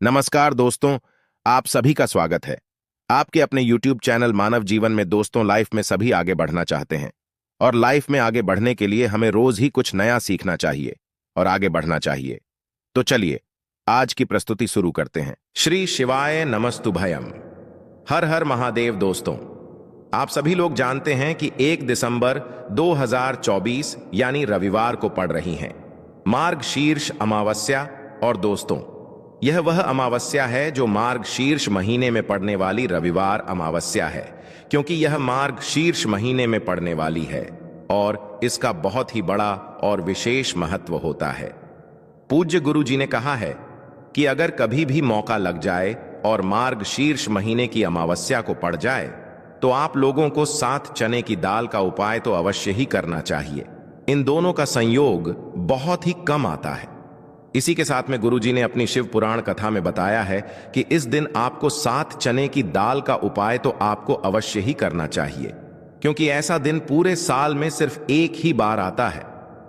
नमस्कार दोस्तों, आप सभी का स्वागत है। आपके अपने YouTube चैनल मानव जीवन में दोस्तों लाइफ में सभी आगे बढ़ना चाहते हैं और लाइफ में आगे बढ़ने के लिए हमें रोज ही कुछ नया सीखना चाहिए और आगे बढ़ना चाहिए। तो चलिए आज की प्रस्तुति शुरू करते हैं। श्री शिवाय नमस्तुभयम। हर हर महादेव। दोस्तों, आप सभी लोग जानते हैं कि 1 दिसंबर 2024 यानी रविवार को पड़ रही हैं मार्गशीर्ष अमावस्या। और दोस्तों, यह वह अमावस्या है जो मार्गशीर्ष महीने में पड़ने वाली रविवार अमावस्या है, क्योंकि यह मार्गशीर्ष महीने में पड़ने वाली है और इसका बहुत ही बड़ा और विशेष महत्व होता है। पूज्य गुरु जी ने कहा है कि अगर कभी भी मौका लग जाए और मार्गशीर्ष महीने की अमावस्या को पड़ जाए तो आप लोगों को 7 चने की दाल का उपाय तो अवश्य ही करना चाहिए। इन दोनों का संयोग बहुत ही कम आता है। इसी के साथ में गुरुजी ने अपनी शिव पुराण कथा में बताया है कि इस दिन आपको 7 चने की दाल का उपाय तो आपको अवश्य ही करना चाहिए, क्योंकि ऐसा दिन पूरे साल में सिर्फ एक ही बार आता है।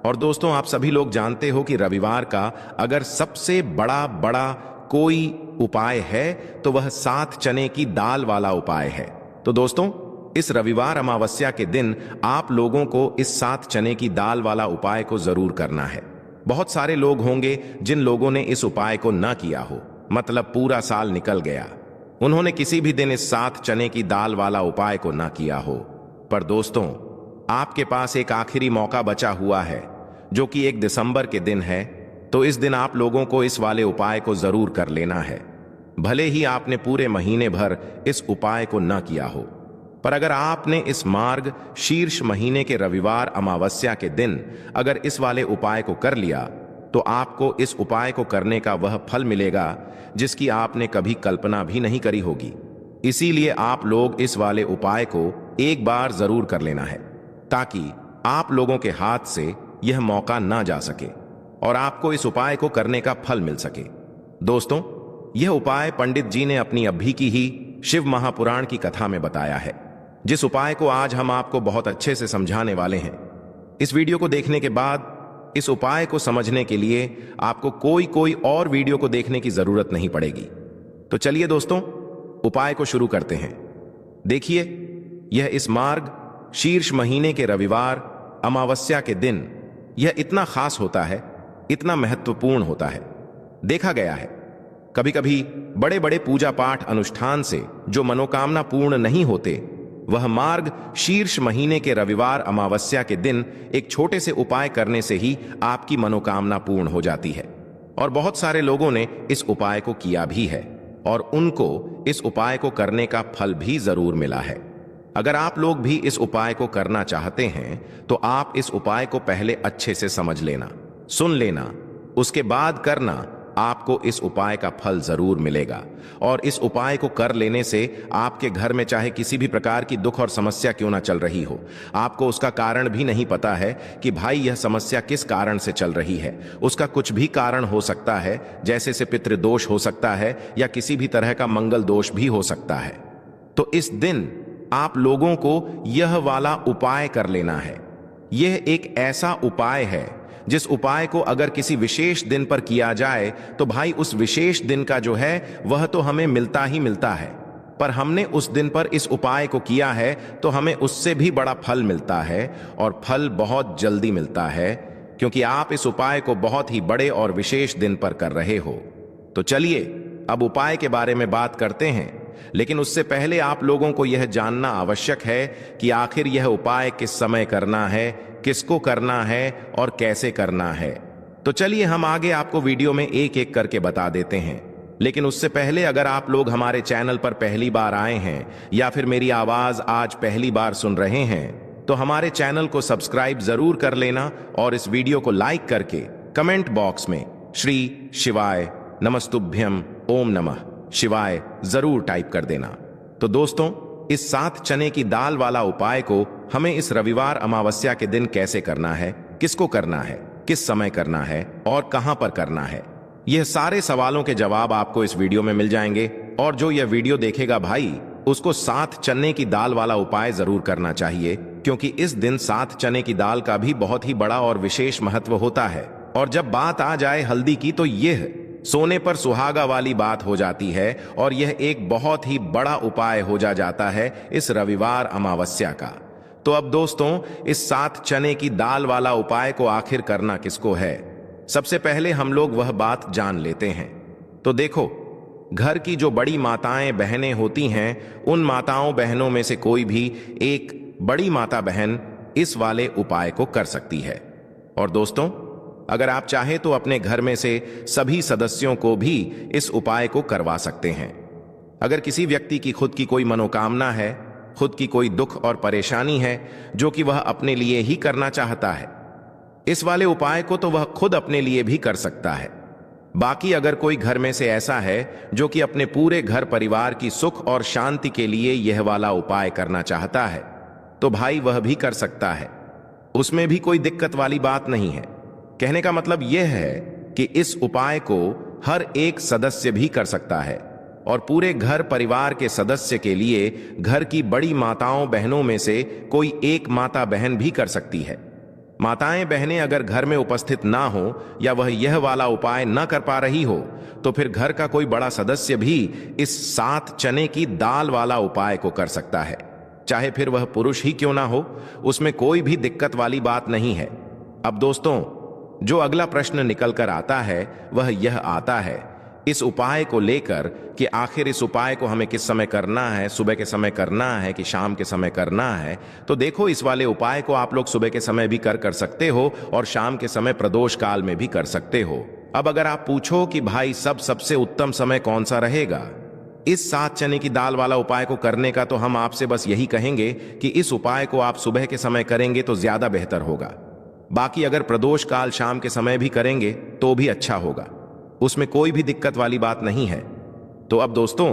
और दोस्तों, आप सभी लोग जानते हो कि रविवार का अगर सबसे बड़ा कोई उपाय है तो वह 7 चने की दाल वाला उपाय है। तो दोस्तों, इस रविवार अमावस्या के दिन आप लोगों को इस 7 चने की दाल वाला उपाय को जरूर करना है। बहुत सारे लोग होंगे जिन लोगों ने इस उपाय को ना किया हो, मतलब पूरा साल निकल गया, उन्होंने किसी भी दिन इस 7 चने की दाल वाला उपाय को ना किया हो। पर दोस्तों, आपके पास एक आखिरी मौका बचा हुआ है जो कि 1 दिसंबर के दिन है। तो इस दिन आप लोगों को इस वाले उपाय को जरूर कर लेना है, भले ही आपने पूरे महीने भर इस उपाय को ना किया हो। पर अगर आपने इस मार्ग शीर्ष महीने के रविवार अमावस्या के दिन अगर इस वाले उपाय को कर लिया तो आपको इस उपाय को करने का वह फल मिलेगा जिसकी आपने कभी कल्पना भी नहीं करी होगी। इसीलिए आप लोग इस वाले उपाय को एक बार जरूर कर लेना है, ताकि आप लोगों के हाथ से यह मौका ना जा सके और आपको इस उपाय को करने का फल मिल सके। दोस्तों, यह उपाय पंडित जी ने अपनी अभी की ही शिव महापुराण की कथा में बताया है, जिस उपाय को आज हम आपको बहुत अच्छे से समझाने वाले हैं। इस वीडियो को देखने के बाद इस उपाय को समझने के लिए आपको कोई और वीडियो को देखने की जरूरत नहीं पड़ेगी। तो चलिए दोस्तों, उपाय को शुरू करते हैं। देखिए, यह इस मार्ग शीर्ष महीने के रविवार अमावस्या के दिन यह इतना खास होता है, इतना महत्वपूर्ण होता है। देखा गया है कभी कभी बड़े बड़े पूजा पाठ अनुष्ठान से जो मनोकामना पूर्ण नहीं होते, वह मार्ग शीर्ष महीने के रविवार अमावस्या के दिन एक छोटे से उपाय करने से ही आपकी मनोकामना पूर्ण हो जाती है। और बहुत सारे लोगों ने इस उपाय को किया भी है और उनको इस उपाय को करने का फल भी जरूर मिला है। अगर आप लोग भी इस उपाय को करना चाहते हैं तो आप इस उपाय को पहले अच्छे से समझ लेना, सुन लेना, उसके बाद करना। आपको इस उपाय का फल जरूर मिलेगा और इस उपाय को कर लेने से आपके घर में चाहे किसी भी प्रकार की दुख और समस्या क्यों ना चल रही हो, आपको उसका कारण भी नहीं पता है कि भाई यह समस्या किस कारण से चल रही है। उसका कुछ भी कारण हो सकता है, जैसे से पितृदोष हो सकता है या किसी भी तरह का मंगल दोष भी हो सकता है। तो इस दिन आप लोगों को यह वाला उपाय कर लेना है। यह एक ऐसा उपाय है जिस उपाय को अगर किसी विशेष दिन पर किया जाए तो भाई उस विशेष दिन का जो है वह तो हमें मिलता ही मिलता है, पर हमने उस दिन पर इस उपाय को किया है तो हमें उससे भी बड़ा फल मिलता है और फल बहुत जल्दी मिलता है, क्योंकि आप इस उपाय को बहुत ही बड़े और विशेष दिन पर कर रहे हो। तो चलिए अब उपाय के बारे में बात करते हैं, लेकिन उससे पहले आप लोगों को यह जानना आवश्यक है कि आखिर यह उपाय किस समय करना है, किसको करना है और कैसे करना है। तो चलिए हम आगे आपको वीडियो में एक एक करके बता देते हैं। लेकिन उससे पहले अगर आप लोग हमारे चैनल पर पहली बार आए हैं या फिर मेरी आवाज आज पहली बार सुन रहे हैं तो हमारे चैनल को सब्सक्राइब जरूर कर लेना और इस वीडियो को लाइक करके कमेंट बॉक्स में श्री शिवाय नमस्तुभ्यम ओम नमः शिवाय जरूर टाइप कर देना। तो दोस्तों, इस 7 चने की दाल वाला उपाय को हमें इस रविवार अमावस्या के दिन कैसे करना है, किसको करना है, किस समय करना है और कहां पर करना है, यह सारे सवालों के जवाब आपको इस वीडियो में मिल जाएंगे। और जो यह वीडियो देखेगा भाई, उसको 7 चने की दाल वाला उपाय जरूर करना चाहिए, क्योंकि इस दिन 7 चने की दाल का भी बहुत ही बड़ा और विशेष महत्व होता है। और जब बात आ जाए हल्दी की, तो यह सोने पर सुहागा वाली बात हो जाती है और यह एक बहुत ही बड़ा उपाय हो जाता है इस रविवार अमावस्या का। तो अब दोस्तों, इस 7 चने की दाल वाला उपाय को आखिर करना किसको है, सबसे पहले हम लोग वह बात जान लेते हैं। तो देखो, घर की जो बड़ी माताएं बहनें होती हैं, उन माताओं बहनों में से कोई भी एक बड़ी माता बहन इस वाले उपाय को कर सकती है। और दोस्तों, अगर आप चाहें तो अपने घर में से सभी सदस्यों को भी इस उपाय को करवा सकते हैं। अगर किसी व्यक्ति की खुद की कोई मनोकामना है, खुद की कोई दुख और परेशानी है जो कि वह अपने लिए ही करना चाहता है, इस वाले उपाय को तो वह खुद अपने लिए भी कर सकता है। बाकी अगर कोई घर में से ऐसा है जो कि अपने पूरे घर परिवार की सुख और शांति के लिए यह वाला उपाय करना चाहता है, तो भाई वह भी कर सकता है। उसमें भी कोई दिक्कत वाली बात नहीं है। कहने का मतलब यह है कि इस उपाय को हर एक सदस्य भी कर सकता है और पूरे घर परिवार के सदस्य के लिए घर की बड़ी माताओं बहनों में से कोई एक माता बहन भी कर सकती है। माताएं बहनें अगर घर में उपस्थित ना हो या वह यह वाला उपाय न कर पा रही हो, तो फिर घर का कोई बड़ा सदस्य भी इस 7 चने की दाल वाला उपाय को कर सकता है, चाहे फिर वह पुरुष ही क्यों ना हो। उसमें कोई भी दिक्कत वाली बात नहीं है। अब दोस्तों, जो अगला प्रश्न निकल कर आता है वह यह आता है इस उपाय को लेकर कि आखिर इस उपाय को हमें किस समय करना है, सुबह के समय करना है कि शाम के समय करना है। तो देखो, इस वाले उपाय को आप लोग सुबह के समय भी कर सकते हो और शाम के समय प्रदोष काल में भी कर सकते हो। अब अगर आप पूछो कि भाई सबसे उत्तम समय कौन सा रहेगा इस 7 चने की दाल वाला उपाय को करने का, तो हम आपसे बस यही कहेंगे कि इस उपाय को आप सुबह के समय करेंगे तो ज्यादा बेहतर होगा। बाकी अगर प्रदोष काल शाम के समय भी करेंगे तो भी अच्छा होगा, उसमें कोई भी दिक्कत वाली बात नहीं है। तो अब दोस्तों,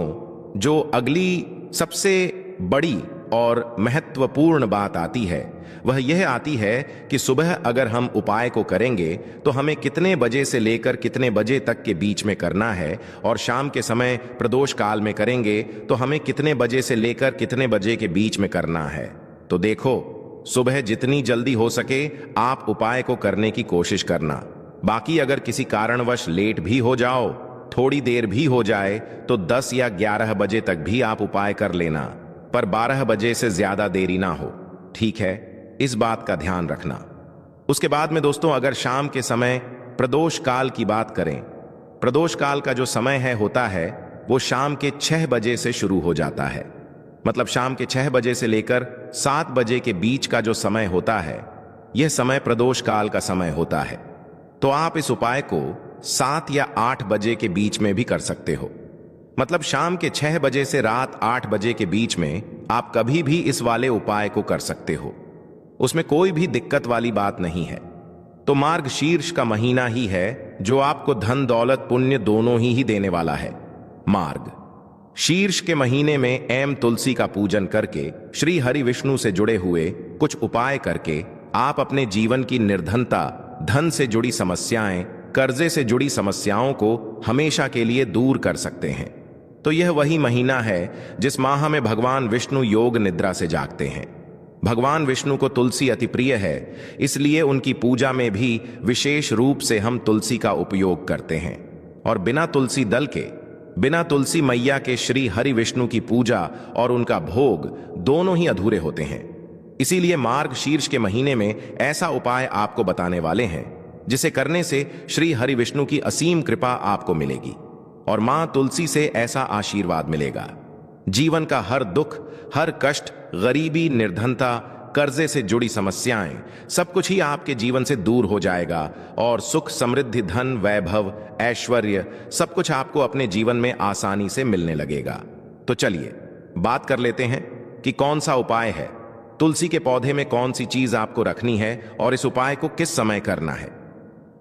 जो अगली सबसे बड़ी और महत्वपूर्ण बात आती है वह यह आती है कि सुबह अगर हम उपाय को करेंगे तो हमें कितने बजे से लेकर कितने बजे तक के बीच में करना है, और शाम के समय प्रदोष काल में करेंगे तो हमें कितने बजे से लेकर कितने बजे के बीच में करना है। तो देखो, सुबह जितनी जल्दी हो सके आप उपाय को करने की कोशिश करना। बाकी अगर किसी कारणवश लेट भी हो जाओ, थोड़ी देर भी हो जाए, तो 10 या 11 बजे तक भी आप उपाय कर लेना, पर 12 बजे से ज्यादा देरी ना हो, ठीक है? इस बात का ध्यान रखना। उसके बाद में दोस्तों, अगर शाम के समय प्रदोष काल की बात करें, प्रदोष काल का जो समय होता है वो शाम के 6 बजे से शुरू हो जाता है। मतलब शाम के 6 बजे से लेकर 7 बजे के बीच का जो समय होता है, यह समय प्रदोष काल का समय होता है। तो आप इस उपाय को 7 या 8 बजे के बीच में भी कर सकते हो। मतलब शाम के 6 बजे से रात 8 बजे के बीच में आप कभी भी इस वाले उपाय को कर सकते हो, उसमें कोई भी दिक्कत वाली बात नहीं है। तो मार्गशीर्ष का महीना ही है जो आपको धन दौलत पुण्य दोनों ही देने वाला है। मार्ग शीर्ष के महीने में एम तुलसी का पूजन करके, श्री हरि विष्णु से जुड़े हुए कुछ उपाय करके आप अपने जीवन की निर्धनता, धन से जुड़ी समस्याएं, कर्जे से जुड़ी समस्याओं को हमेशा के लिए दूर कर सकते हैं। तो यह वही महीना है जिस माह में भगवान विष्णु योग निद्रा से जागते हैं। भगवान विष्णु को तुलसी अति प्रिय है, इसलिए उनकी पूजा में भी विशेष रूप से हम तुलसी का उपयोग करते हैं। और बिना तुलसी दल के, बिना तुलसी मैया के श्री हरि विष्णु की पूजा और उनका भोग दोनों ही अधूरे होते हैं। इसीलिए मार्गशीर्ष के महीने में ऐसा उपाय आपको बताने वाले हैं जिसे करने से श्री हरि विष्णु की असीम कृपा आपको मिलेगी और मां तुलसी से ऐसा आशीर्वाद मिलेगा। जीवन का हर दुख, हर कष्ट, गरीबी, निर्धनता, कर्जे से जुड़ी समस्याएं, सब कुछ ही आपके जीवन से दूर हो जाएगा और सुख, समृद्धि, धन, वैभव, ऐश्वर्य सब कुछ आपको अपने जीवन में आसानी से मिलने लगेगा। तो चलिए बात कर लेते हैं कि कौन सा उपाय है, तुलसी के पौधे में कौन सी चीज आपको रखनी है और इस उपाय को किस समय करना है।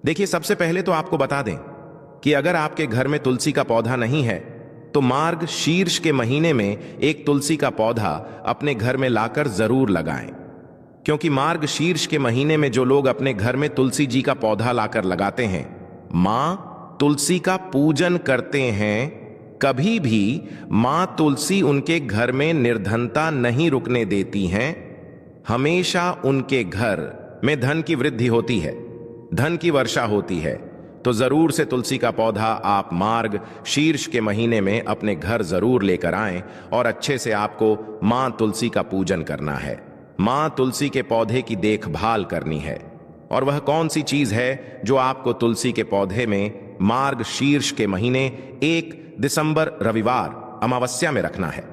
देखिए, सबसे पहले तो आपको बता दें कि अगर आपके घर में तुलसी का पौधा नहीं है तो मार्ग शीर्ष के महीने में एक तुलसी का पौधा अपने घर में लाकर जरूर लगाएं, क्योंकि मार्ग शीर्ष के महीने में जो लोग अपने घर में तुलसी जी का पौधा लाकर लगाते हैं, मां तुलसी का पूजन करते हैं, कभी भी मां तुलसी उनके घर में निर्धनता नहीं रुकने देती हैं। हमेशा उनके घर में धन की वृद्धि होती है, धन की वर्षा होती है, तो जरूर से तुलसी का पौधा आप मार्ग शीर्ष के महीने में अपने घर जरूर लेकर आएं और अच्छे से आपको मां तुलसी का पूजन करना है। मां तुलसी के पौधे की देखभाल करनी है। और वह कौन सी चीज है जो आपको तुलसी के पौधे में मार्ग शीर्ष के महीने 1 दिसंबर रविवार अमावस्या में रखना है,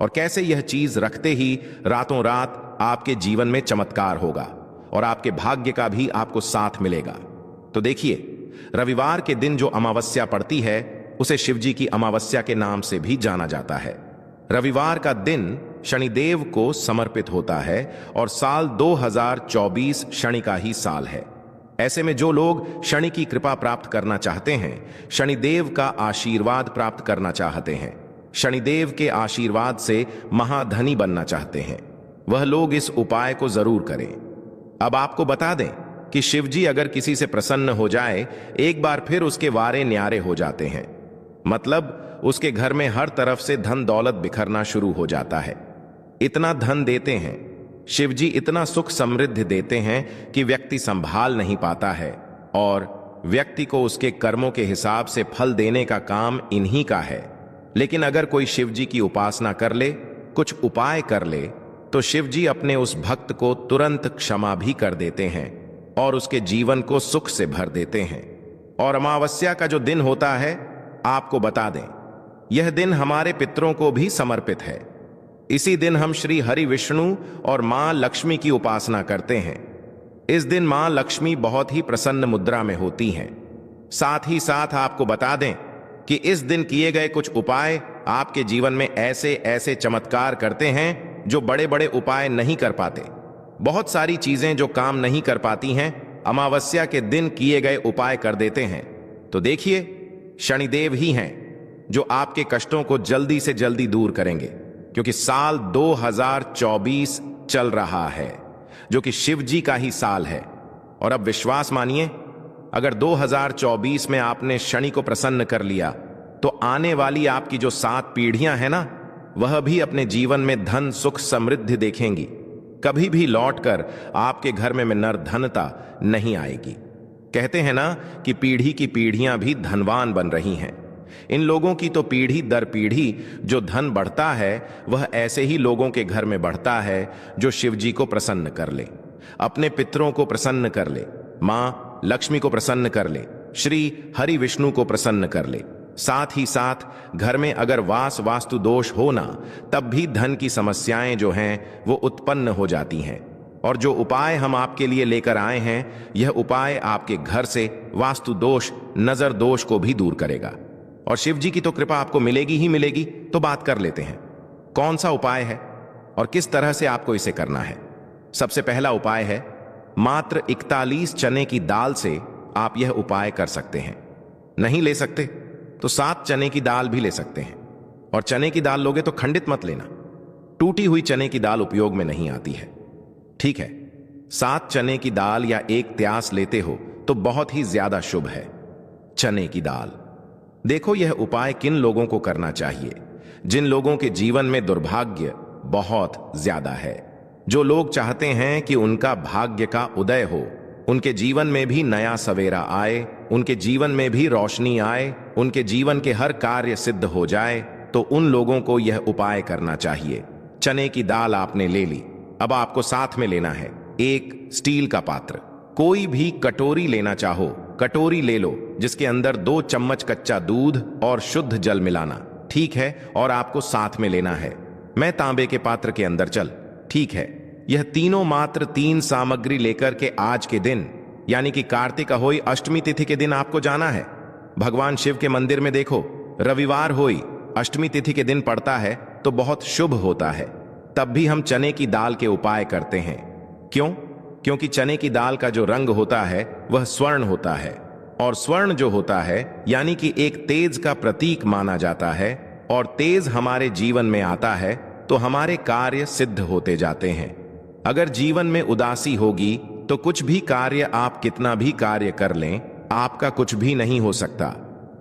और कैसे यह चीज रखते ही रातों रात आपके जीवन में चमत्कार होगा और आपके भाग्य का भी आपको साथ मिलेगा। तो देखिए, रविवार के दिन जो अमावस्या पड़ती है उसे शिवजी की अमावस्या के नाम से भी जाना जाता है। रविवार का दिन शनिदेव को समर्पित होता है और साल 2024 शनि का ही साल है। ऐसे में जो लोग शनि की कृपा प्राप्त करना चाहते हैं, शनिदेव का आशीर्वाद प्राप्त करना चाहते हैं, शनिदेव के आशीर्वाद से महाधनी बनना चाहते हैं, वह लोग इस उपाय को जरूर करें। अब आपको बता दें कि शिवजी अगर किसी से प्रसन्न हो जाए, एक बार फिर उसके वारे न्यारे हो जाते हैं। मतलब उसके घर में हर तरफ से धन दौलत बिखरना शुरू हो जाता है। इतना धन देते हैं शिवजी, इतना सुख समृद्धि देते हैं कि व्यक्ति संभाल नहीं पाता है, और व्यक्ति को उसके कर्मों के हिसाब से फल देने का काम इन्हीं का है। लेकिन अगर कोई शिवजी की उपासना कर ले, कुछ उपाय कर ले, तो शिवजी अपने उस भक्त को तुरंत क्षमा भी कर देते हैं और उसके जीवन को सुख से भर देते हैं। और अमावस्या का जो दिन होता है, आपको बता दें, यह दिन हमारे पितरों को भी समर्पित है। इसी दिन हम श्री हरि विष्णु और मां लक्ष्मी की उपासना करते हैं। इस दिन मां लक्ष्मी बहुत ही प्रसन्न मुद्रा में होती हैं। साथ ही साथ आपको बता दें कि इस दिन किए गए कुछ उपाय आपके जीवन में ऐसे ऐसे चमत्कार करते हैं जो बड़े बड़े उपाय नहीं कर पाते। बहुत सारी चीजें जो काम नहीं कर पाती हैं, अमावस्या के दिन किए गए उपाय कर देते हैं। तो देखिए, शनिदेव ही हैं जो आपके कष्टों को जल्दी से जल्दी दूर करेंगे, क्योंकि साल 2024 चल रहा है, जो कि शिव जी का ही साल है। और अब विश्वास मानिए, अगर 2024 में आपने शनि को प्रसन्न कर लिया, तो आने वाली आपकी जो 7 पीढ़ियां हैं ना, वह भी अपने जीवन में धन सुख समृद्धि देखेंगी। कभी भी लौटकर आपके घर में निर्धनता नहीं आएगी। कहते हैं ना कि पीढ़ी की पीढ़ियां भी धनवान बन रही हैं। इन लोगों की तो पीढ़ी दर पीढ़ी जो धन बढ़ता है, वह ऐसे ही लोगों के घर में बढ़ता है जो शिवजी को प्रसन्न कर ले, अपने पितरों को प्रसन्न कर ले, मां लक्ष्मी को प्रसन्न कर ले, श्री हरि विष्णु को प्रसन्न कर ले। साथ ही साथ घर में अगर वास्तु दोष हो ना, तब भी धन की समस्याएं जो हैं वो उत्पन्न हो जाती हैं। और जो उपाय हम आपके लिए लेकर आए हैं, यह उपाय आपके घर से वास्तु दोष, नजर दोष को भी दूर करेगा। और शिव जी की तो कृपा आपको मिलेगी ही मिलेगी। तो बात कर लेते हैं, कौन सा उपाय है और किस तरह से आपको इसे करना है। सबसे पहला उपाय है, मात्र 41 चने की दाल से आप यह उपाय कर सकते हैं। नहीं ले सकते तो 7 चने की दाल भी ले सकते हैं। और चने की दाल लोगे तो खंडित मत लेना, टूटी हुई चने की दाल उपयोग में नहीं आती है, ठीक है। 7 चने की दाल या 1 त्यास लेते हो तो बहुत ही ज्यादा शुभ है। चने की दाल, देखो यह उपाय किन लोगों को करना चाहिए, जिन लोगों के जीवन में दुर्भाग्य बहुत ज्यादा है, जो लोग चाहते हैं कि उनका भाग्य का उदय हो, उनके जीवन में भी नया सवेरा आए, उनके जीवन में भी रोशनी आए, उनके जीवन के हर कार्य सिद्ध हो जाए, तो उन लोगों को यह उपाय करना चाहिए। चने की दाल आपने ले ली, अब आपको साथ में लेना है 1 स्टील का पात्र। कोई भी कटोरी लेना चाहो, कटोरी ले लो, जिसके अंदर 2 चम्मच कच्चा दूध और शुद्ध जल मिलाना, ठीक है। और आपको साथ में लेना है, मैं तांबे के पात्र के अंदर चल, ठीक है। यह तीनों मात्र 3 सामग्री लेकर के आज के दिन, यानी कि कार्तिक अहोई अष्टमी तिथि के दिन आपको जाना है भगवान शिव के मंदिर में। देखो, रविवार होई अष्टमी तिथि के दिन पड़ता है तो बहुत शुभ होता है। तब भी हम चने की दाल के उपाय करते हैं। क्यों? क्योंकि चने की दाल का जो रंग होता है वह स्वर्ण होता है, और स्वर्ण जो होता है यानी कि एक तेज का प्रतीक माना जाता है। और तेज हमारे जीवन में आता है तो हमारे कार्य सिद्ध होते जाते हैं। अगर जीवन में उदासी होगी तो कुछ भी कार्य, आप कितना भी कार्य कर लें, आपका कुछ भी नहीं हो सकता।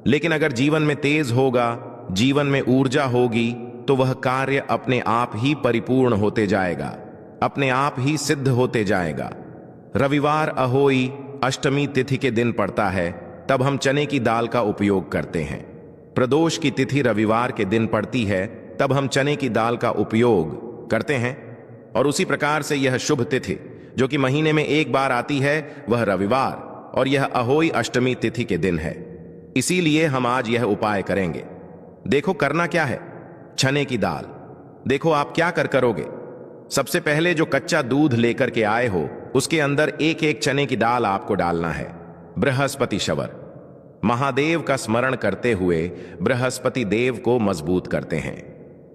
लेकिन अगर जीवन में तेज होगा, जीवन में ऊर्जा होगी, तो वह कार्य अपने आप ही परिपूर्ण होते जाएगा, अपने आप ही सिद्ध होते जाएगा। रविवार अहोई अष्टमी तिथि के दिन पड़ता है, तब हम चने की दाल का उपयोग करते हैं। प्रदोष की तिथि रविवार के दिन पड़ती है, तब हम चने की दाल का उपयोग करते हैं। और उसी प्रकार से यह शुभ तिथि जो कि महीने में एक बार आती है, वह रविवार और यह अहोई अष्टमी तिथि के दिन है। इसीलिए हम आज यह उपाय करेंगे। देखो करना क्या है। चने की दाल, देखो आप क्या करोगे। सबसे पहले जो कच्चा दूध लेकर के आए हो, उसके अंदर एक एक चने की दाल आपको डालना है। बृहस्पति शवर, महादेव का स्मरण करते हुए बृहस्पति देव को मजबूत करते हैं।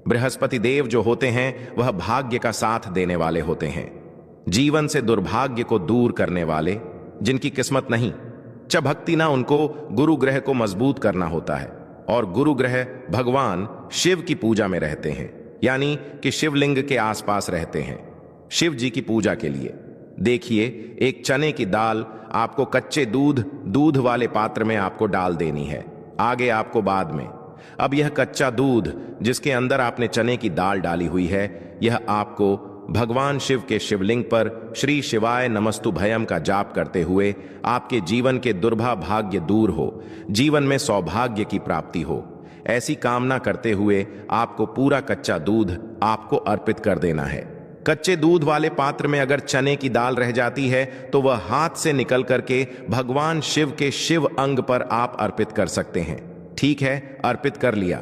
बृहस्पति देव जो होते हैं वह भाग्य का साथ देने वाले होते हैं, जीवन से दुर्भाग्य को दूर करने वाले। जिनकी किस्मत नहीं, च भक्ति ना, उनको गुरु ग्रह को मजबूत करना होता है। और गुरु ग्रह भगवान शिव की पूजा में रहते हैं, यानी कि शिवलिंग के आसपास रहते हैं, शिव जी की पूजा के लिए। देखिए, एक चने की दाल आपको कच्चे दूध वाले पात्र में आपको डाल देनी है, आगे आपको बाद में। अब यह कच्चा दूध जिसके अंदर आपने चने की दाल डाली हुई है, यह आपको भगवान शिव के शिवलिंग पर श्री शिवाय नमस्तुभयम का जाप करते हुए आपके जीवन के दुर्भा भाग्य दूर हो, जीवन में सौभाग्य की प्राप्ति हो, ऐसी कामना करते हुए आपको पूरा कच्चा दूध आपको अर्पित कर देना है। कच्चे दूध वाले पात्र में अगर चने की दाल रह जाती है तो वह हाथ से निकल करके भगवान शिव के शिव अंग पर आप अर्पित कर सकते हैं। ठीक है, अर्पित कर लिया।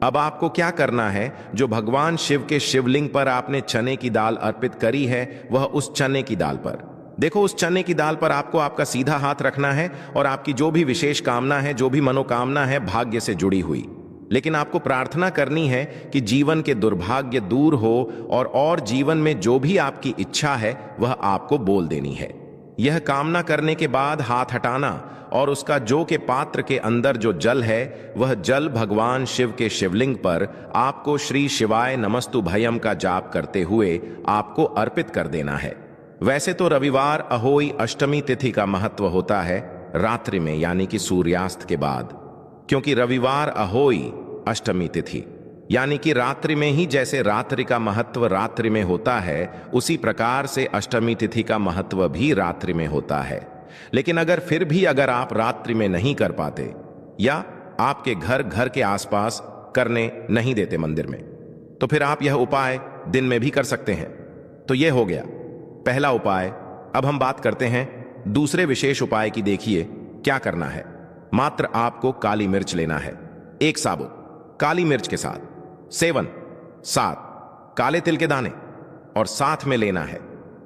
अब आपको क्या करना है, जो भगवान शिव के शिवलिंग पर आपने चने की दाल अर्पित करी है, वह उस चने की दाल पर, देखो उस चने की दाल पर आपको आपका सीधा हाथ रखना है और आपकी जो भी विशेष कामना है, जो भी मनोकामना है भाग्य से जुड़ी हुई, लेकिन आपको प्रार्थना करनी है कि जीवन के दुर्भाग्य दूर हो और जीवन में जो भी आपकी इच्छा है वह आपको बोल देनी है। यह कामना करने के बाद हाथ हटाना और उसका जो के पात्र के अंदर जो जल है, वह जल भगवान शिव के शिवलिंग पर आपको श्री शिवाय नमस्तुभयम का जाप करते हुए आपको अर्पित कर देना है। वैसे तो रविवार अहोई अष्टमी तिथि का महत्व होता है रात्रि में, यानी कि सूर्यास्त के बाद, क्योंकि रविवार अहोई अष्टमी तिथि यानी कि रात्रि में ही जैसे रात्रि का महत्व रात्रि में होता है, उसी प्रकार से अष्टमी तिथि का महत्व भी रात्रि में होता है। लेकिन अगर अगर आप रात्रि में नहीं कर पाते या आपके घर के आसपास करने नहीं देते मंदिर में, तो फिर आप यह उपाय दिन में भी कर सकते हैं। तो यह हो गया पहला उपाय। अब हम बात करते हैं दूसरे विशेष उपाय की। देखिए क्या करना है। मात्र आपको काली मिर्च लेना है, एक साबुत काली मिर्च के साथ 7 काले तिल के दाने, और साथ में लेना है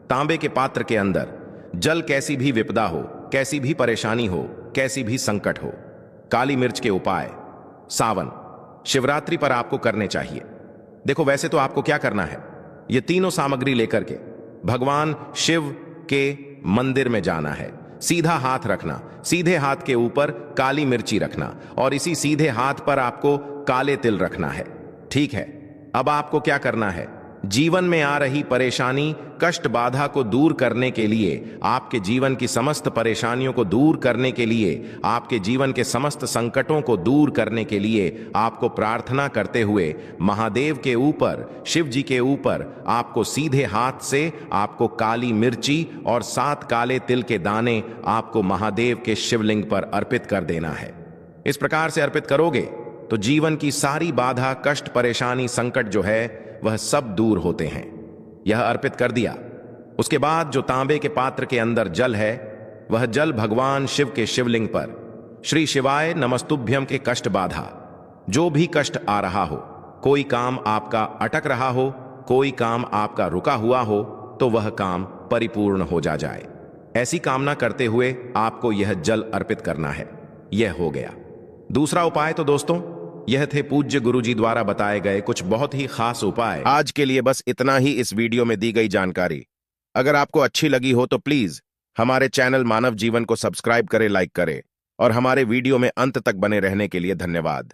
तांबे के पात्र के अंदर जल। कैसी भी विपदा हो, कैसी भी परेशानी हो, कैसी भी संकट हो, काली मिर्च के उपाय सावन शिवरात्रि पर आपको करने चाहिए। देखो वैसे तो आपको क्या करना है, ये तीनों सामग्री लेकर के भगवान शिव के मंदिर में जाना है, सीधा हाथ रखना, सीधे हाथ के ऊपर काली मिर्ची रखना और इसी सीधे हाथ पर आपको काले तिल रखना है। ठीक है, अब आपको क्या करना है, जीवन में आ रही परेशानी कष्ट बाधा को दूर करने के लिए, आपके जीवन की समस्त परेशानियों को दूर करने के लिए, आपके जीवन के समस्त संकटों को दूर करने के लिए आपको प्रार्थना करते हुए महादेव के ऊपर, शिव जी के ऊपर आपको सीधे हाथ से आपको काली मिर्ची और 7 काले तिल के दाने आपको महादेव के शिवलिंग पर अर्पित कर देना है। इस प्रकार से अर्पित करोगे तो जीवन की सारी बाधा कष्ट परेशानी संकट जो है वह सब दूर होते हैं। यह अर्पित कर दिया। उसके बाद जो तांबे के पात्र के अंदर जल है, वह जल भगवान शिव के शिवलिंग पर श्री शिवाय नमस्तुभ्यम के कष्ट बाधा, जो भी कष्ट आ रहा हो, कोई काम आपका अटक रहा हो, कोई काम आपका रुका हुआ हो, तो वह काम परिपूर्ण हो जाए, ऐसी कामना करते हुए आपको यह जल अर्पित करना है। यह हो गया दूसरा उपाय। तो दोस्तों यह थे पूज्य गुरुजी द्वारा बताए गए कुछ बहुत ही खास उपाय। आज के लिए बस इतना ही इस वीडियो में दी गई जानकारी। अगर आपको अच्छी लगी हो तो प्लीज हमारे चैनल मानव जीवन को सब्सक्राइब करें, लाइक करें और हमारे वीडियो में अंत तक बने रहने के लिए धन्यवाद।